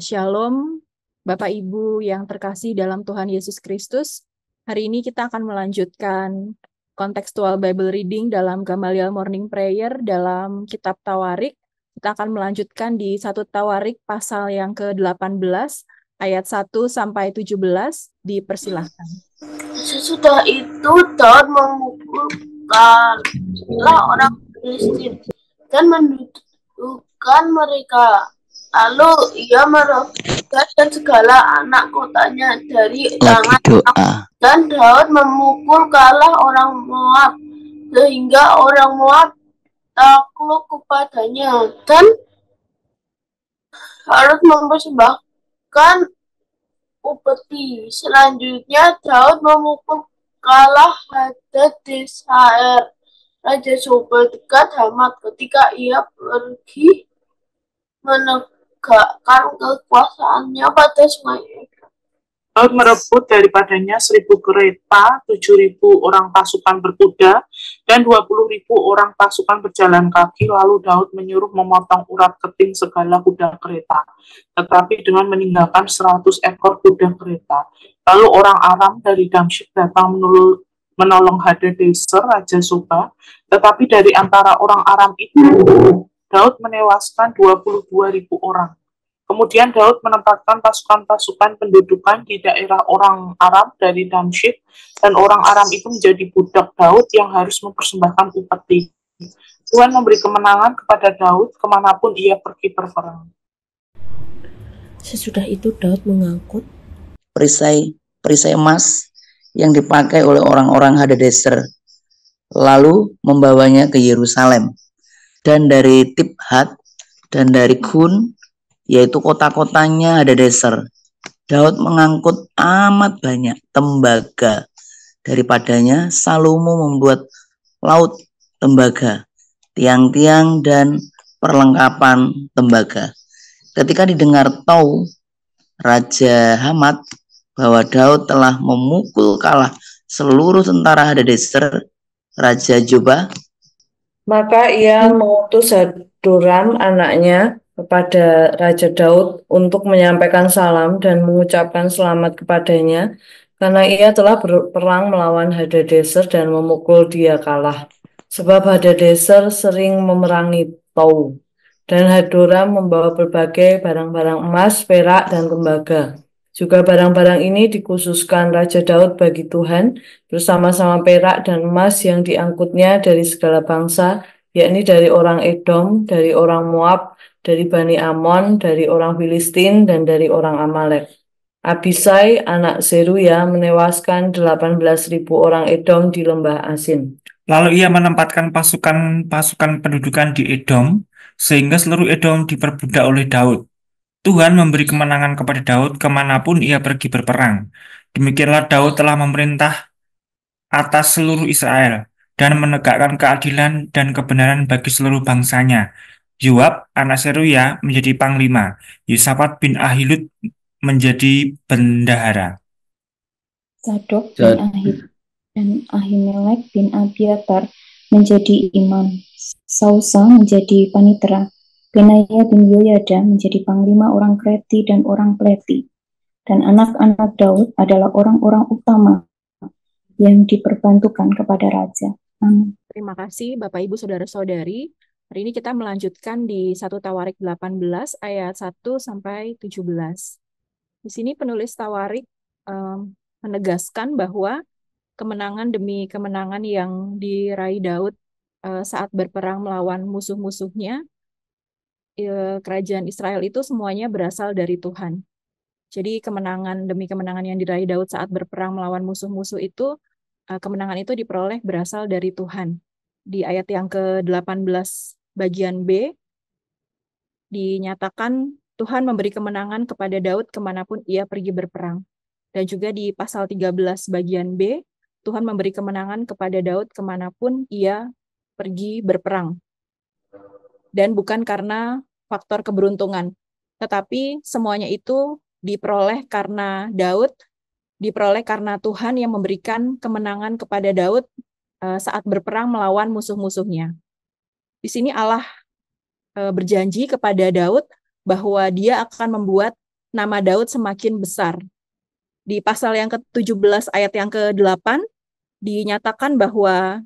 Shalom, Bapak Ibu yang terkasih dalam Tuhan Yesus Kristus. Hari ini kita akan melanjutkan kontekstual Bible reading dalam Gamaliel Morning Prayer dalam Kitab Tawarik. Kita akan melanjutkan di 1 Tawarik pasal yang ke-18 ayat 1 sampai 17. Dipersilahkan. Sesudah itu Daud memukullah orang Filistin dan mendudukkan mereka. Lalu ia merebutkan dan segala anak kotanya dari tangan dan Daud memukul kalah orang Moab sehingga orang Moab takluk kepadanya dan harus mempersembahkan upeti. Selanjutnya Daud memukul kalah Hadadezer, Raja Soba dekat Hamat ketika ia pergi menegakkan kekuasaannya pada sungai Efrat. Daud merebut daripadanya 1.000 kereta, 7.000 orang pasukan berkuda, dan 20.000 orang pasukan berjalan kaki. Lalu Daud menyuruh memotong urat keting segala kuda kereta, tetapi dengan meninggalkan 100 ekor kuda kereta. Lalu orang Aram dari Damsyik datang menolong Hadadezer, Raja Soba, tetapi dari antara orang Aram itu, Daud menewaskan 22.000 orang. Kemudian Daud menempatkan pasukan-pasukan pendudukan di daerah orang Aram dari Damsyik, dan orang Aram itu menjadi budak Daud yang harus mempersembahkan upeti. Tuhan memberi kemenangan kepada Daud kemanapun ia pergi berperang. Sesudah itu Daud mengangkut perisai emas yang dipakai oleh orang-orang Hadadezer, lalu membawanya ke Yerusalem. Dan dari Tibhat dan dari Gun, yaitu kota-kotanya Hadadezer, Daud mengangkut amat banyak tembaga. Daripadanya Salomo membuat laut tembaga, tiang-tiang dan perlengkapan tembaga. Ketika didengar Tou, Raja Hamat, bahwa Daud telah memukul kalah seluruh tentara Hadadezer, Raja Zoba, maka ia mengutus Hadoram anaknya kepada Raja Daud untuk menyampaikan salam dan mengucapkan selamat kepadanya, karena ia telah berperang melawan Hadadezer dan memukul dia kalah. Sebab Hadadezer sering memerangi Tou, dan Hadoram membawa berbagai barang-barang emas, perak, dan tembaga. Juga barang-barang ini dikhususkan Raja Daud bagi Tuhan, bersama-sama perak dan emas yang diangkutnya dari segala bangsa, yakni dari orang Edom, dari orang Moab, dari Bani Amon, dari orang Filistin, dan dari orang Amalek. Abisai, anak Zeruya, menewaskan 18.000 orang Edom di lembah Asin. Lalu ia menempatkan pasukan pendudukan di Edom, sehingga seluruh Edom diperbudak oleh Daud. Tuhan memberi kemenangan kepada Daud kemanapun ia pergi berperang. Demikianlah Daud telah memerintah atas seluruh Israel dan menegakkan keadilan dan kebenaran bagi seluruh bangsanya. Yoab, anak Seruya, menjadi panglima. Yosafat bin Ahilud menjadi bendahara. Zadok bin Ahib dan Ahimelek bin Abiatar menjadi imam. Sausa menjadi panitera. Benaya bin Yoyada menjadi panglima orang Kreti dan orang Pleti. Dan anak-anak Daud adalah orang-orang utama yang diperbantukan kepada raja. Amin. Terima kasih Bapak Ibu Saudara-saudari. Hari ini kita melanjutkan di 1 Tawarik 18 ayat 1 sampai 17. Di sini penulis Tawarik menegaskan bahwa kemenangan demi kemenangan yang diraih Daud saat berperang melawan musuh-musuhnya, kerajaan Israel itu semuanya berasal dari Tuhan. Jadi kemenangan demi kemenangan yang diraih Daud saat berperang melawan musuh-musuh itu, kemenangan itu diperoleh berasal dari Tuhan. Di ayat yang ke-18 bagian B, dinyatakan Tuhan memberi kemenangan kepada Daud kemanapun ia pergi berperang. Dan juga di pasal 13 bagian B, Tuhan memberi kemenangan kepada Daud kemanapun ia pergi berperang. Dan bukan karena faktor keberuntungan, tetapi semuanya itu diperoleh karena Daud, diperoleh karena Tuhan yang memberikan kemenangan kepada Daud saat berperang melawan musuh-musuhnya. Di sini Allah berjanji kepada Daud bahwa dia akan membuat nama Daud semakin besar. Di pasal yang ke-17 ayat yang ke-8 dinyatakan bahwa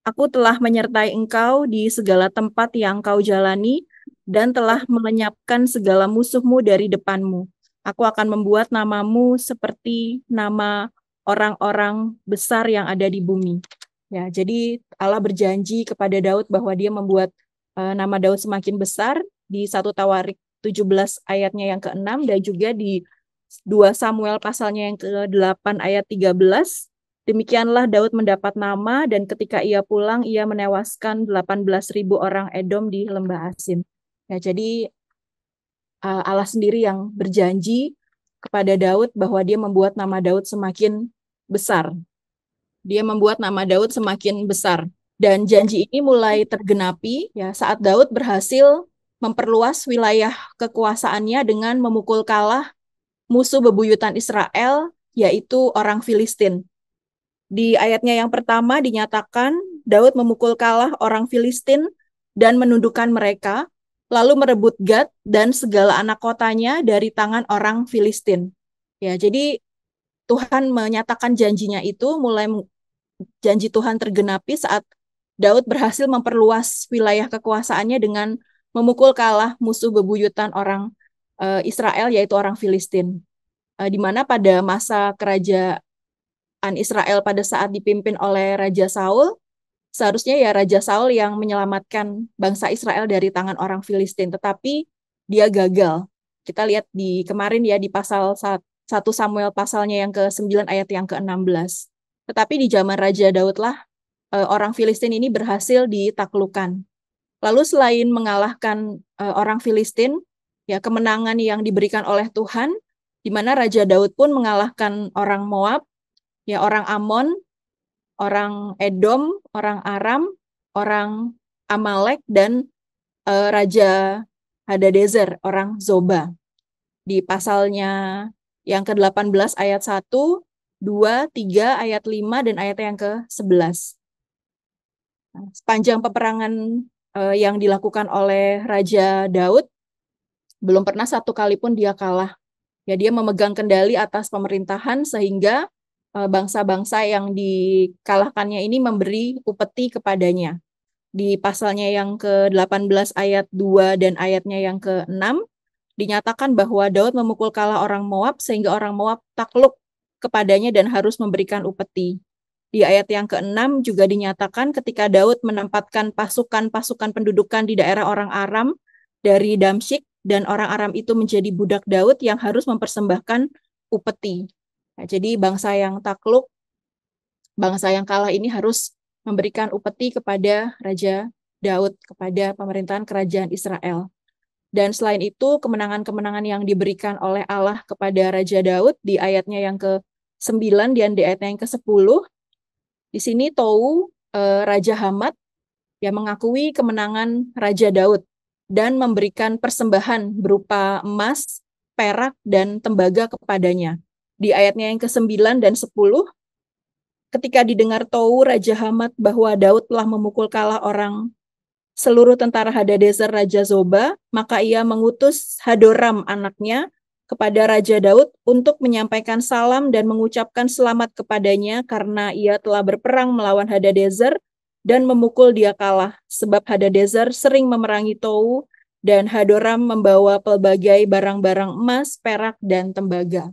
Aku telah menyertai engkau di segala tempat yang kau jalani dan telah melenyapkan segala musuhmu dari depanmu. Aku akan membuat namamu seperti nama orang-orang besar yang ada di bumi. Ya, jadi Allah berjanji kepada Daud bahwa dia membuat nama Daud semakin besar di 1 Tawarik 17 ayatnya yang ke-6 dan juga di 2 Samuel pasalnya yang ke-8 ayat 13. Demikianlah Daud mendapat nama dan ketika ia pulang ia menewaskan 18.000 orang Edom di lembah Asin. Ya, jadi Allah sendiri yang berjanji kepada Daud bahwa dia membuat nama Daud semakin besar. Dia membuat nama Daud semakin besar. Dan janji ini mulai tergenapi ya saat Daud berhasil memperluas wilayah kekuasaannya dengan memukul kalah musuh bebuyutan Israel, yaitu orang Filistin. Di ayatnya yang pertama dinyatakan Daud memukul kalah orang Filistin dan menundukkan mereka, lalu merebut Gad dan segala anak kotanya dari tangan orang Filistin. Ya, jadi Tuhan menyatakan janjinya itu, mulai janji Tuhan tergenapi saat Daud berhasil memperluas wilayah kekuasaannya dengan memukul kalah musuh bebuyutan orang Israel, yaitu orang Filistin. Di mana pada masa kerajaan Israel pada saat dipimpin oleh Raja Saul, seharusnya ya Raja Saul yang menyelamatkan bangsa Israel dari tangan orang Filistin, tetapi dia gagal. Kita lihat di kemarin ya di pasal 1 Samuel pasalnya yang ke-9 ayat yang ke-16. Tetapi di zaman Raja Daudlah orang Filistin ini berhasil ditaklukkan. Lalu selain mengalahkan orang Filistin, ya kemenangan yang diberikan oleh Tuhan, di mana Raja Daud pun mengalahkan orang Moab, ya orang Amon, orang Edom, orang Aram, orang Amalek, dan Raja Hadadezer, orang Zoba. Di pasalnya yang ke-18 ayat 1, 2, 3, ayat 5, dan ayat yang ke-11. Sepanjang peperangan yang dilakukan oleh Raja Daud, belum pernah satu kali pun dia kalah. Ya, dia memegang kendali atas pemerintahan sehingga bangsa-bangsa yang dikalahkannya ini memberi upeti kepadanya. Di pasalnya yang ke-18 ayat 2 dan ayatnya yang ke-6, dinyatakan bahwa Daud memukul kalah orang Moab sehingga orang Moab takluk kepadanya dan harus memberikan upeti. Di ayat yang ke-6 juga dinyatakan ketika Daud menempatkan pasukan-pasukan pendudukan di daerah orang Aram dari Damsyik, dan orang Aram itu menjadi budak Daud yang harus mempersembahkan upeti. Nah, jadi bangsa yang takluk, bangsa yang kalah ini harus memberikan upeti kepada Raja Daud, kepada pemerintahan kerajaan Israel. Dan selain itu, kemenangan-kemenangan yang diberikan oleh Allah kepada Raja Daud di ayatnya yang ke-9 dan di ayatnya yang ke-10, di sini Tou, Raja Hamat, yang mengakui kemenangan Raja Daud dan memberikan persembahan berupa emas, perak, dan tembaga kepadanya. Di ayatnya yang ke-9 dan 10, ketika didengar Tou, Raja Hamat, bahwa Daud telah memukul kalah seluruh tentara Hadadezer Raja Zoba, maka ia mengutus Hadoram anaknya kepada Raja Daud untuk menyampaikan salam dan mengucapkan selamat kepadanya karena ia telah berperang melawan Hadadezer dan memukul dia kalah, sebab Hadadezer sering memerangi Tou, dan Hadoram membawa pelbagai barang-barang emas, perak, dan tembaga.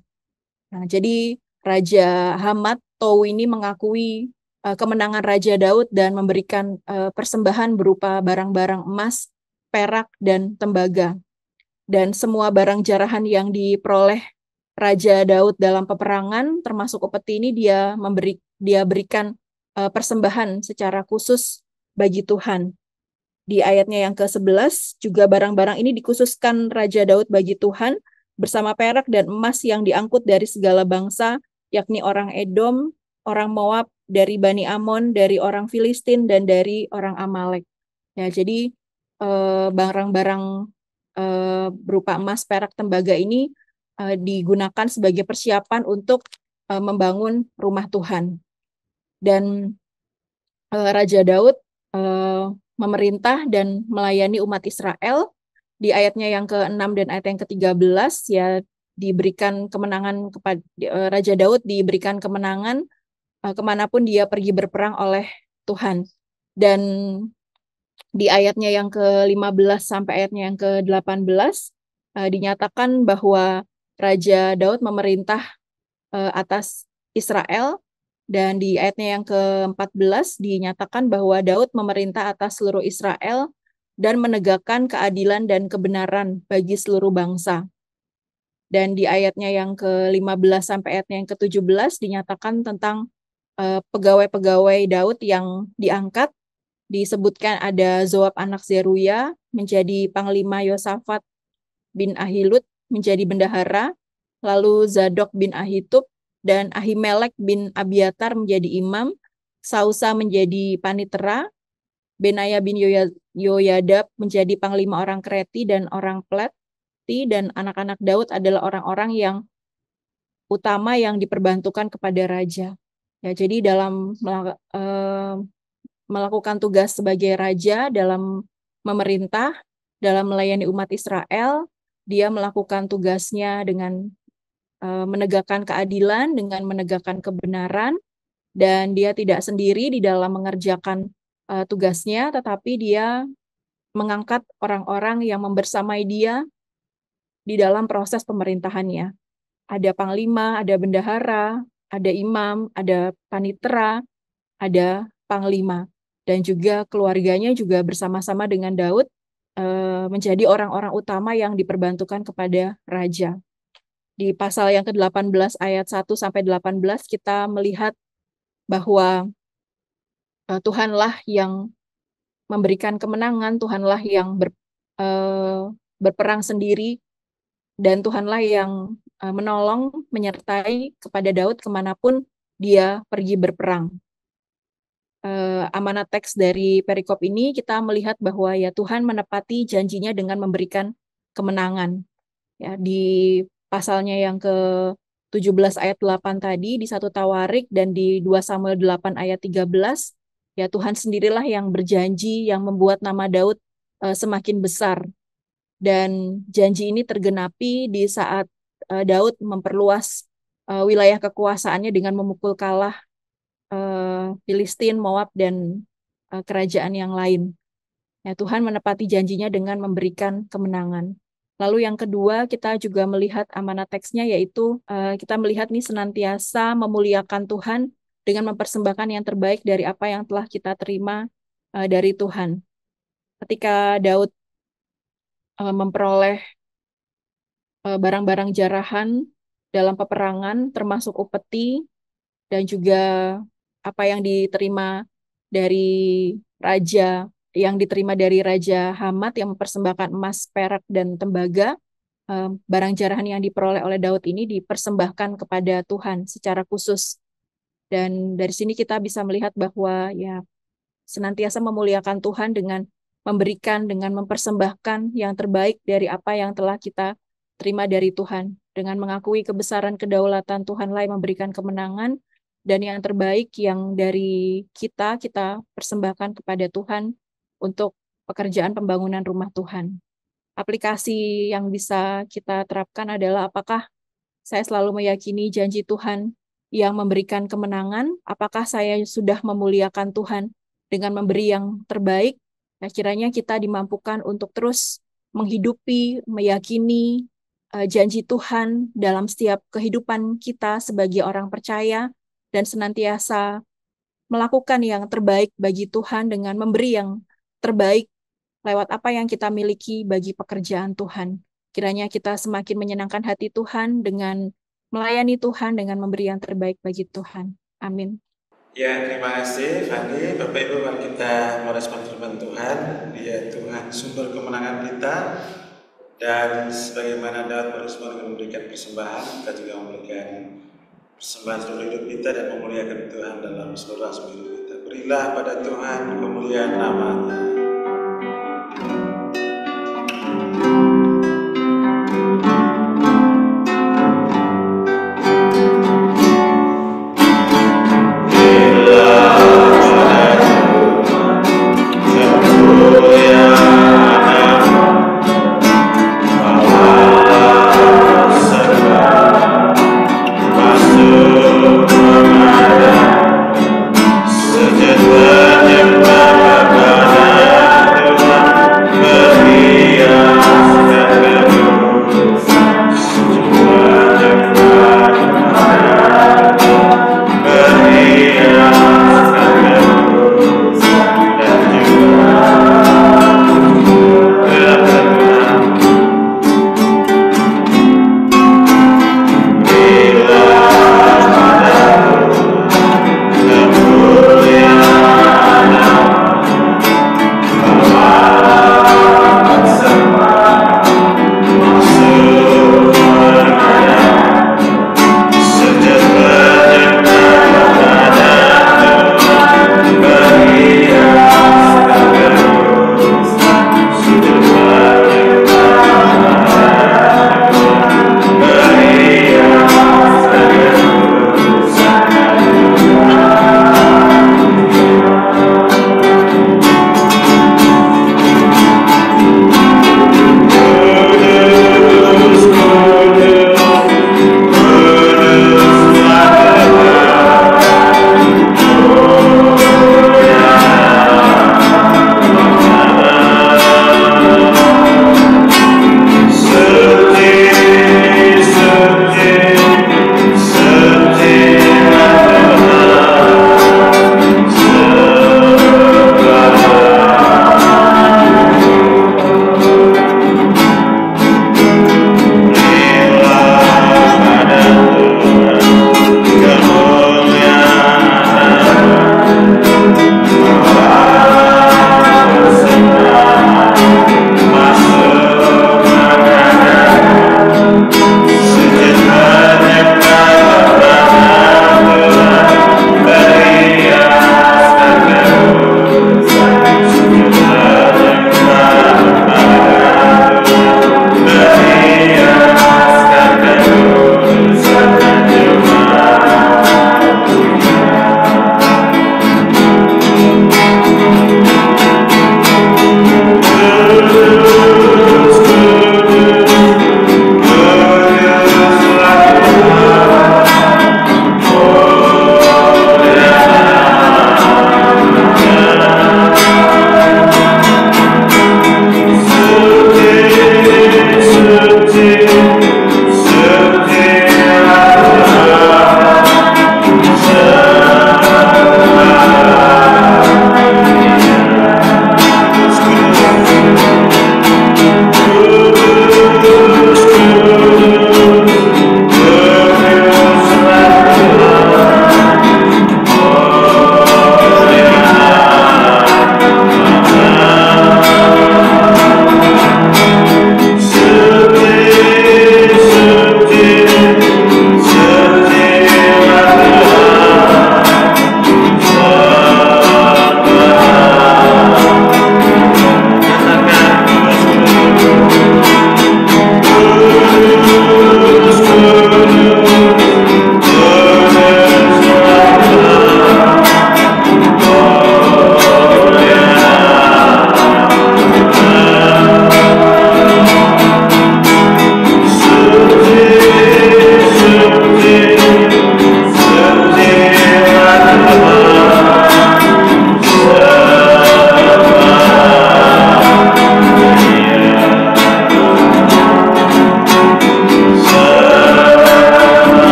Nah, jadi Raja Hamat, Tou ini mengakui kemenangan Raja Daud dan memberikan persembahan berupa barang-barang emas, perak, dan tembaga. Dan semua barang jarahan yang diperoleh Raja Daud dalam peperangan, termasuk upeti ini dia berikan persembahan secara khusus bagi Tuhan. Di ayatnya yang ke-11, juga barang-barang ini dikhususkan Raja Daud bagi Tuhan, bersama perak dan emas yang diangkut dari segala bangsa, yakni orang Edom, orang Moab, dari Bani Amon, dari orang Filistin, dan dari orang Amalek. Ya, jadi barang-barang berupa emas, perak, tembaga ini digunakan sebagai persiapan untuk membangun rumah Tuhan. Dan Raja Daud memerintah dan melayani umat Israel di ayatnya yang ke-6 dan ayat yang ke-13 ya diberikan kemenangan kepada Raja Daud, diberikan kemenangan kemanapun dia pergi berperang oleh Tuhan. Dan di ayatnya yang ke-15 sampai ayatnya yang ke-18 dinyatakan bahwa Raja Daud memerintah atas Israel, dan di ayatnya yang ke-14 dinyatakan bahwa Daud memerintah atas seluruh Israel dan menegakkan keadilan dan kebenaran bagi seluruh bangsa. Dan di ayatnya yang ke-15 sampai ayatnya yang ke-17 dinyatakan tentang pegawai-pegawai Daud yang diangkat. Disebutkan ada Zoab anak Zeruya menjadi panglima, Yosafat bin Ahilud menjadi bendahara, lalu Zadok bin Ahitub dan Ahimelek bin Abiatar menjadi imam, Sausa menjadi panitera, Benaya bin Yoyadab menjadi panglima orang Kreti dan orang Pleti, dan anak-anak Daud adalah orang-orang yang utama yang diperbantukan kepada raja. Ya, jadi dalam melakukan tugas sebagai raja, dalam memerintah, dalam melayani umat Israel, dia melakukan tugasnya dengan menegakkan keadilan, dengan menegakkan kebenaran, dan dia tidak sendiri di dalam mengerjakan tugasnya, tetapi dia mengangkat orang-orang yang membersamai dia di dalam proses pemerintahannya. Ada panglima, ada bendahara, ada imam, ada panitera, ada panglima. Dan juga keluarganya juga bersama-sama dengan Daud menjadi orang-orang utama yang diperbantukan kepada raja. Di pasal yang ke-18 ayat 1 sampai 18 kita melihat bahwa Tuhanlah yang memberikan kemenangan, Tuhanlah yang berperang sendiri, dan Tuhanlah yang menolong, menyertai kepada Daud kemanapun dia pergi berperang. Amanat teks dari perikop ini kita melihat bahwa ya Tuhan menepati janjinya dengan memberikan kemenangan. Ya, di pasalnya yang ke-17 ayat 8 tadi, di 1 Tawarik dan di 2 Samuel 8 ayat 13, ya Tuhan sendirilah yang berjanji, yang membuat nama Daud semakin besar. Dan janji ini tergenapi di saat Daud memperluas wilayah kekuasaannya dengan memukul kalah Filistin, Moab, dan kerajaan yang lain. Ya, Tuhan menepati janjinya dengan memberikan kemenangan. Lalu yang kedua, kita juga melihat amanat teksnya, yaitu kita melihat nih senantiasa memuliakan Tuhan dengan mempersembahkan yang terbaik dari apa yang telah kita terima dari Tuhan. Ketika Daud memperoleh barang-barang jarahan dalam peperangan, termasuk upeti, dan juga apa yang diterima dari raja, yang diterima dari Raja Hamat yang mempersembahkan emas, perak, dan tembaga, barang jarahan yang diperoleh oleh Daud ini dipersembahkan kepada Tuhan secara khusus. Dan dari sini kita bisa melihat bahwa ya senantiasa memuliakan Tuhan dengan memberikan, dengan mempersembahkan yang terbaik dari apa yang telah kita terima dari Tuhan, dengan mengakui kebesaran kedaulatan Tuhanlah yang memberikan kemenangan, dan yang terbaik yang dari kita persembahkan kepada Tuhan untuk pekerjaan pembangunan rumah Tuhan. Aplikasi yang bisa kita terapkan adalah apakah saya selalu meyakini janji Tuhan yang memberikan kemenangan, apakah saya sudah memuliakan Tuhan dengan memberi yang terbaik. Nah, kiranya kita dimampukan untuk terus menghidupi, meyakini janji Tuhan dalam setiap kehidupan kita sebagai orang percaya, dan senantiasa melakukan yang terbaik bagi Tuhan dengan memberi yang terbaik lewat apa yang kita miliki bagi pekerjaan Tuhan. Kiranya kita semakin menyenangkan hati Tuhan dengan melayani Tuhan, dengan memberi yang terbaik bagi Tuhan. Amin. Ya, terima kasih Fani. Bapak Ibu, mari kita merespon firman Tuhan. Dia Tuhan sumber kemenangan kita. Dan sebagaimana Daud merespon dengan memberikan persembahan, kita juga memberikan persembahan seluruh hidup kita dan memuliakan Tuhan dalam seluruh aspek hidup kita. Berilah pada Tuhan kemuliaan nama-Nya.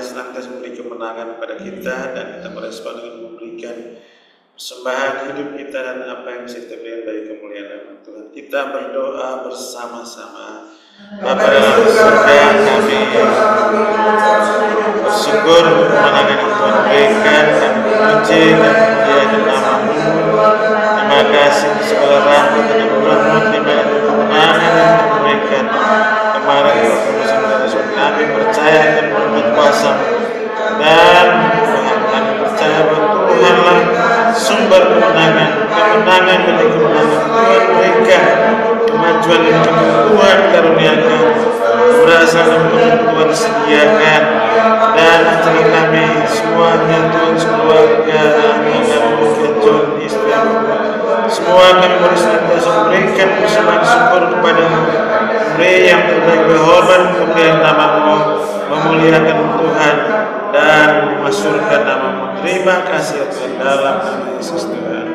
senantiasa memberi kemenangan kepada kita, dan kita merespon dengan memberikan persembahan hidup kita dan apa yang bisa kita berikan bagi kemuliaan nama Tuhan. Kita berdoa bersama-sama. Bapa dalam surga, kami bersyukur untuk kemenangan yang Tuhan berikan, kami memuji dan memuliakan nama-Mu. Terima kasih segala rahmat dan anugerah-Mu, terima kasih kemenangan yang Tuhan berikan kemarin. Kami percaya dan berbuat kuasa, dan Tuhan, kami percaya bahwa Tuhanlah sumber kemenangan demi kemenangan. Tuhan berikan kemajuan dan Tuhan karuniakan berasal dari Tuhan sediakan, dan antara kami semuanya Tuhan, keluarga, anak-anak, Tuhan, istri, semua kami senantiasa memberikan persembahan syukur kepada-Mu, beri yang terbaik, berhormat kemuliaan nama-Mu, memuliakan Tuhan dan memasyurkan nama-Mu. Terima kasih Tuhan, dalam nama Yesus Tuhan.